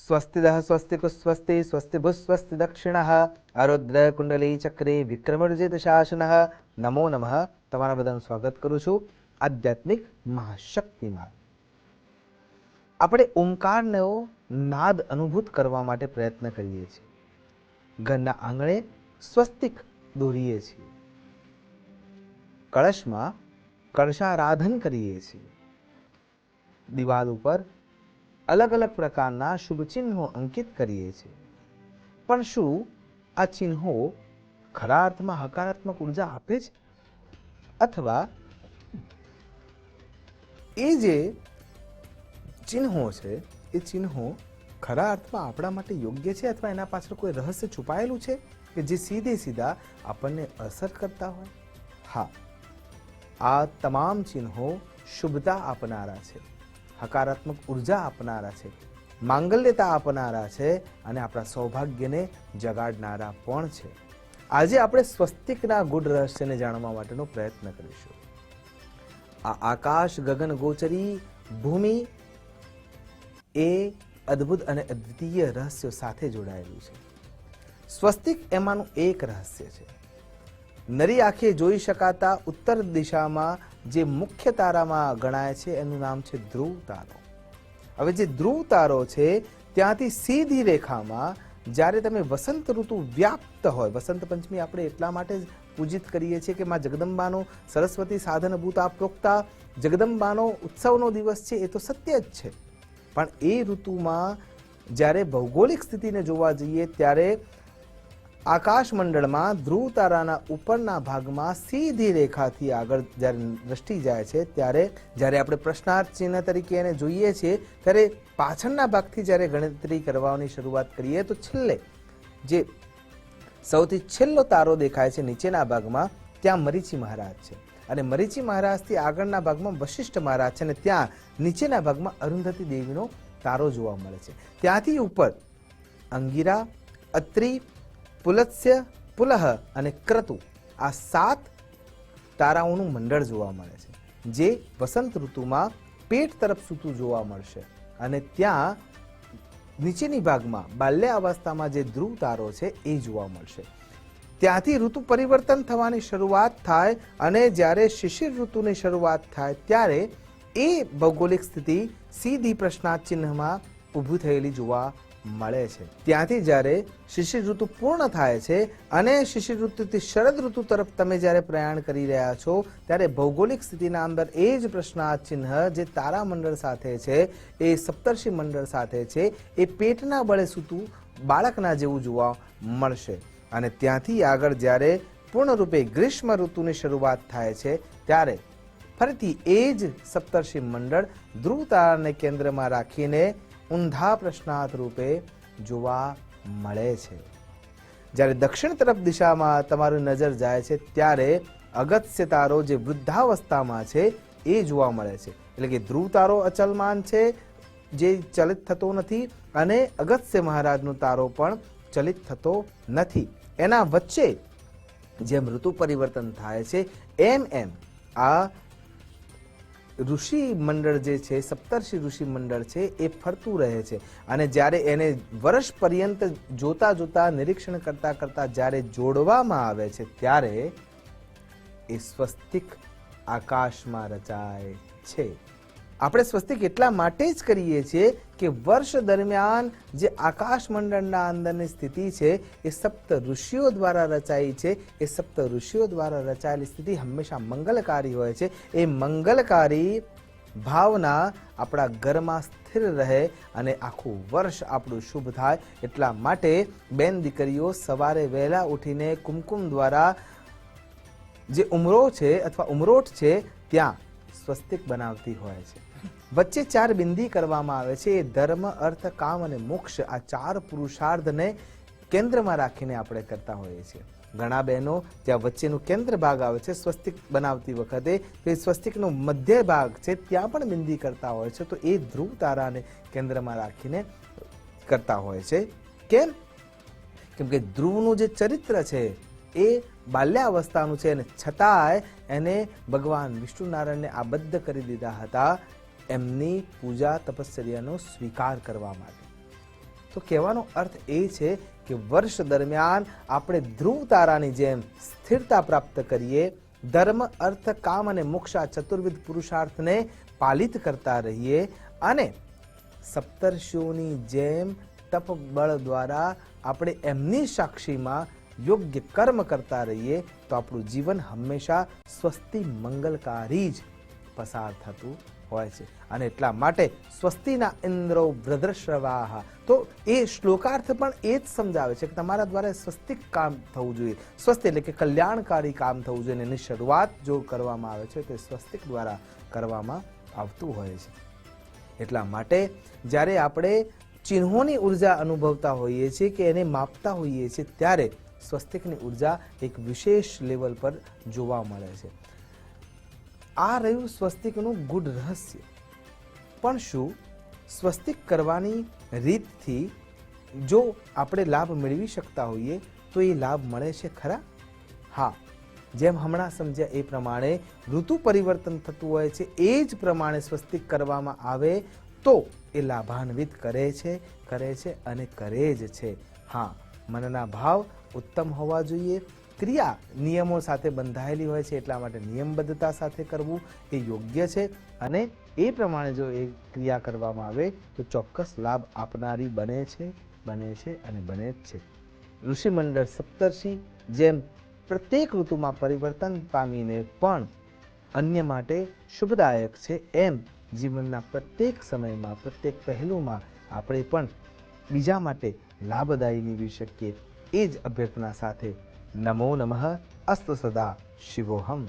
સ્વસ્તિદઃ સ્વસ્તિકુ સ્વસ્તિ સ્વસ્તિભુઃ સ્વસ્તિ દક્ષિણઃ આરુદ્ર કુંડલી ચક્રે વિક્રમર્જિત શાસનઃ નમો નમઃ. તમારા બધાનું સ્વાગત કરું છું આધ્યાત્મિક મહાશક્તિમાં. આપણે ઓમકારનો નાદ અનુભૂત કરવા માટે પ્રયત્ન કરીએ છીએ. ઘરના આંગણે સ્વસ્તિક દોરીએ છીએ, કળશમાં કળશારાધન કરીએ છીએ, દિવાલ ઉપર અલગ અલગ પ્રકારના શુભ ચિહ્નો અંકિત કરીએ છીએ. પણ શું આ ચિહ્નો ખરા અર્થમાં હકારાત્મક ઉર્જા આપે છે, અથવા એ જે ચિહ્નો છે એ ચિહ્નો ખરા અર્થમાં આપણા માટે યોગ્ય છે, અથવા એના પાછળ કોઈ રહસ્ય છુપાયેલું છે કે જે સીધે સીધા આપણને અસર કરતા હોય? હા, આ તમામ ચિહ્નો શુભતા આપનારા છે, હકારાત્મક ઉર્જા આપનારા છે, માંગલ્યતા આપનારા છે અને આપણા સૌભાગ્યને જગાડનારા પણ છે. આજે આપણે સ્વસ્તિકના ગૂઢ રહસ્યને જાણવા માટેનો પ્રયત્ન કરીશું. આ આકાશ ગગન ગોચરી ભૂમિ એ અદ્ભુત અને અદ્વિતીય રહસ્યો સાથે જોડાયેલું છે. સ્વસ્તિક એમાંનું એક રહસ્ય છે. નરી આંખે જોઈ શકાતા ઉત્તર દિશામાં જે મુખ્ય તારામાં ગણાય છે એનું નામ છે ધ્રુવ તારો. હવે જે ધ્રુવ તારો છે ત્યાંથી સીધી રેખામાં જ્યારે તમે વસંત ઋતુ વ્યાપ્ત હોય, વસંત પંચમી આપણે એટલા માટે જ પૂજિત કરીએ છીએ કે માં જગદંબાનો સરસ્વતી સાધનભૂતા પ્રોક્તા જગદંબાનો ઉત્સવનો દિવસ છે, એ તો સત્ય જ છે. પણ એ ઋતુમાં જ્યારે ભૌગોલિક સ્થિતિને જોવા જઈએ ત્યારે આકાશ મંડળમાં ધ્રુવ તારાના ઉપરના ભાગમાં સીધી રેખાથી આગળ જ્યારે દ્રષ્ટિ જાય છે ત્યારે જ્યારે આપણે પ્રશ્નાર્થ ચિહ્ન તરીકે એને જોઈએ છીએ ત્યારે પાછળના ભાગથી જ્યારે ગણતરી કરવાની શરૂઆત કરીએ તો છેલ્લે જે સૌથી છેલ્લો તારો દેખાય છે નીચેના ભાગમાં, ત્યાં મરીચી મહારાજ છે, અને મરીચી મહારાજથી આગળના ભાગમાં વશિષ્ઠ મહારાજ છે, અને ત્યાં નીચેના ભાગમાં અરુંધતી દેવીનો તારો જોવા મળે છે. ત્યાંથી ઉપર અંગિરા, અત્રિ, પુલત્સ્ય, પુલહ અને ક્રતુ આ 7 તારાઓનું મંડળ જોવા મળે છે, જે વસંત ઋતુમાં પેટ તરફ સૂતું જોવા મળશે. અને ત્યાં નીચેની ભાગમાં બાલ્ય અવસ્થામાં જે ધ્રુવ તારો છે એ જોવા મળશે. ત્યાંથી ઋતુ પરિવર્તન થવાની શરૂઆત થાય અને જ્યારે શિશિર ઋતુની શરૂઆત થાય ત્યારે એ ભૌગોલિક સ્થિતિ સીધી પ્રશ્નાર્થ ચિહ્નમાં ઊભી થયેલી જોવા મળે છે. ત્યાંથી જ્યારે શિશિર ઋતુ પૂર્ણ થાય છે અને શિશિર ઋતુથી શરદ ઋતુ તરફ તમે જ્યારે પ્રયાણ કરી રહ્યા છો ત્યારે ભૌગોલિક સ્થિતિના અંદર એ જ પ્રશ્નાર્થ ચિહ્ન જે તારામંડળ સાથે છે, એ સપ્તર્ષિ મંડળ સાથે છે, એ પેટના બળે સૂતું બાળકના જેવું જોવા મળશે. અને ત્યાંથી આગળ જ્યારે પૂર્ણરૂપે ગ્રીષ્મ ઋતુની શરૂઆત થાય છે ત્યારે ફરીથી એ જ સપ્તર્ષિ મંડળ ધ્રુવ તારાને કેન્દ્રમાં રાખીને ઊંધા પ્રશ્નાર્થ રૂપે જોવા મળે છે. જ્યારે દક્ષિણ તરફ દિશામાં તમારી નજર જાય છે ત્યારે અગત્ય તારો જે વૃદ્ધાવસ્થામાં છે એ જોવા મળે છે. એટલે કે ધ્રુવ તારો અચલમાન છે, જે ચલિત થતો નથી, અને અગત્ય મહારાજનો તારો પણ ચલિત થતો નથી. એના વચ્ચે જેમ ઋતુ પરિવર્તન થાય છે એમ એમ આ ઋષિ મંડળ જે છે, સપ્તર્ષિ ઋષિ મંડળ છે, એ ફરતું રહે છે. અને જ્યારે એને વર્ષ પર્યંત જોતા જોતા નિરીક્ષણ કરતા કરતા જ્યારે જોડવામાં આવે છે ત્યારે એ સ્વસ્તિક આકાશમાં રચાય છે. આપણે સ્વસ્તિક એટલા માટે જ કરીએ છીએ કે વર્ષ દરમિયાન જે આકાશ મંડળના અંદરની સ્થિતિ છે એ સપ્ત ઋષિઓ દ્વારા રચાઈ છે. એ સપ્ત ઋષિઓ દ્વારા રચાયેલી સ્થિતિ હંમેશા મંગલકારી હોય છે. એ મંગલકારી ભાવના આપણા ઘરમાં સ્થિર રહે અને આખું વર્ષ આપણું શુભ થાય. એટલા માટે બેન દીકરીઓ સવારે વહેલા ઉઠીને કુમકુમ દ્વારા જે ઉમરો છે અથવા ઉમરોટ છે ત્યાં સ્વસ્તિક બનાવતી હોય છે. વચ્ચે 4 બિંદી કરવામાં આવે છે. એ ધર્મ, અર્થ, કામ અને મોક્ષ આ 4 પુરુષાર્થને કેન્દ્રમાં રાખીને આપણે કરતા હોઈએ છીએ. ઘણા બહેનો જ્યાં વચ્ચેનું કેન્દ્ર ભાગ આવે છે સ્વસ્તિક બનાવતી વખતે, તો એ સ્વસ્તિકનો મધ્ય ભાગ છે ત્યાં પણ બિંદી કરતા હોય છે. તો એ ધ્રુવ તારાને કેન્દ્રમાં રાખીને કરતા હોય છે. કેમ? કેમ કે ધ્રુવનું જે ચરિત્ર છે એ બાલ્યાવસ્થાનું છે, અને છતાંય એને ભગવાન વિષ્ણુ નારાયણને આબદ્ધ કરી દીધા હતા એમની પૂજા તપશ્ચર્યાનો સ્વીકાર કરવા માટે. તો કહેવાનો અર્થ એ છે કે વર્ષ દરમિયાન આપણે ધ્રુવ તારાની જેમ સ્થિરતા પ્રાપ્ત કરીએ, ધર્મ, અર્થ, કામ અને મોક્ષ આ ચતુર્વિધ પુરુષાર્થને પાલિત કરતા રહીએ અને સપ્તર્ષિઓની જેમ તપ બળ દ્વારા આપણે એમની સાક્ષીમાં યોગ્ય કર્મ કરતા રહીએ તો આપણું જીવન હંમેશા સ્વસ્તિ મંગલકારી જ પસાર થતું હોય છે. અને એટલા માટે સ્વસ્તિના ઇન્દ્રો વૃદ્રશ્રવાહ, તો એ શ્લોકાર્થ પણ એ જ સમજાવે છે કે તમારા દ્વારા સ્વસ્તિક કામ થવું જોઈએ. સ્વસ્તિ એટલે કે કલ્યાણકારી કામ થવું જોઈએ. એની શરૂઆત જો કરવામાં આવે છે તો સ્વસ્તિક દ્વારા કરવામાં આવતું હોય છે. એટલા માટે જ્યારે આપણે ચિહ્નોની ઉર્જા અનુભવતા હોઈએ છીએ કે એને માપતા હોઈએ છીએ ત્યારે સ્વસ્તિકની ઉર્જા એક વિશેષ લેવલ પર જોવા મળે છે. આ રહ્યું સ્વસ્તિકનું ગૂઢ રહસ્ય. પણ શું સ્વસ્તિક કરવાની રીતથી જો આપણે લાભ મેળવી શકતા હોઈએ તો એ લાભ મળે છે ખરા? હા, જેમ હમણાં સમજ્યા એ પ્રમાણે ઋતુ પરિવર્તન થતું હોય છે એ જ પ્રમાણે સ્વસ્તિક કરવામાં આવે તો એ લાભાન્વિત કરે છે અને કરે જ છે. હા, મનના ભાવ ઉત્તમ હોવા જોઈએ, ક્રિયા નિયમો સાથે બંધાયેલી હોય છે એટલા માટે નિયમબદ્ધતા સાથે કરવું એ યોગ્ય છે અને એ પ્રમાણે જો એ ક્રિયા કરવામાં આવે તો ચોક્કસ લાભ આપનારી બને છે અને બને જ છે. ઋષિમંડળ સપ્તર્ષિ જેમ પ્રત્યેક ઋતુમાં પરિવર્તન પામીને પણ અન્ય માટે શુભદાયક છે, એમ જીવનના પ્રત્યેક સમયમાં, પ્રત્યેક પહેલુમાં આપણે પણ બીજા માટે લાભદાયી નીવડી શકીએ એ જ અભ્યર્થના સાથે નમો નમઃ. અસ્તુ સદા શિવોહમ.